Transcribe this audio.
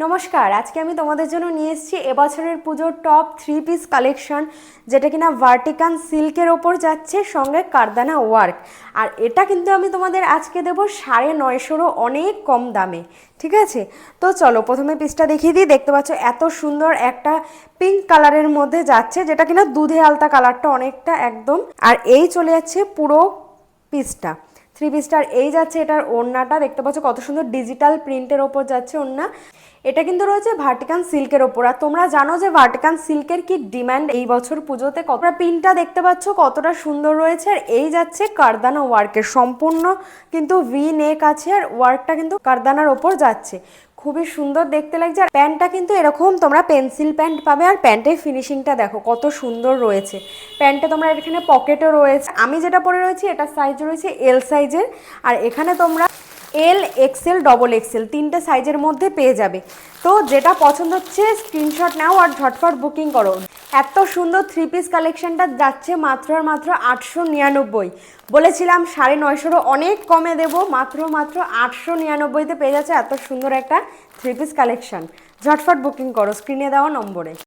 নমস্কার, আজকে আমি তোমাদের জন্য নিয়ে এসেছি এবছরের পুজোর টপ 3 পিস কালেকশন, যেটা কিনা ভার্টিকান সিল্কের ওপর যাচ্ছে, সঙ্গে কারদানা ওয়ার্ক। আর এটা কিন্তু আমি তোমাদের আজকে দেবো 950-রও অনেক কম দামে। ঠিক আছে, তো চলো প্রথমে পিসটা দেখিয়ে দিই। দেখতে পাচ্ছ এত সুন্দর একটা পিঙ্ক কালারের মধ্যে যাচ্ছে, যেটা কিনা দুধে আলতা কালারটা অনেকটা একদম। আর এই চলে যাচ্ছে পুরো পিসটা, 3 পিসটার এই যাচ্ছে। এটার ওড়নাটা দেখতে পাচ্ছ কত সুন্দর ডিজিটাল প্রিন্টের ওপর যাচ্ছে ওড়না। এটা কিন্তু রয়েছে ভার্টিকান সিল্কের ওপর। আর তোমরা জানো যে ভার্টিকান সিল্কের কি ডিমান্ড এই বছর পুজোতে। কতটা প্রিন্টটা দেখতে পাচ্ছ কতটা সুন্দর রয়েছে। আর এই যাচ্ছে কারদানা ওয়ার্কের, সম্পূর্ণ কিন্তু ভি নেক আছে, আর ওয়ার্কটা কিন্তু কারদানার ওপর যাচ্ছে, খুবই সুন্দর দেখতে লাগছে। আর প্যান্টটা কিন্তু এরকম তোমরা পেন্সিল প্যান্ট পাবে। আর প্যান্টের ফিনিশিংটা দেখো কত সুন্দর রয়েছে। প্যান্টে তোমরা এখানে পকেটও রয়েছে। আমি যেটা পরে রয়েছি এটার সাইজ রয়েছে এল সাইজের। আর এখানে তোমরা এল, এক্সেল, ডবল এক্সেল 3টে সাইজের মধ্যে পেয়ে যাবে। তো যেটা পছন্দ হচ্ছে স্ক্রিনশট নাও আর ঝটফট বুকিং করো। এত সুন্দর 3 পিস কালেকশনটা যাচ্ছে মাত্র আর মাত্র 899। বলেছিলাম 950-রও অনেক কমে দেবো, মাত্র 899-তে পেয়ে যাচ্ছে এত সুন্দর একটা 3 পিস কালেকশন। ঝটফট বুকিং করো স্ক্রিনে দেওয়া নম্বরে।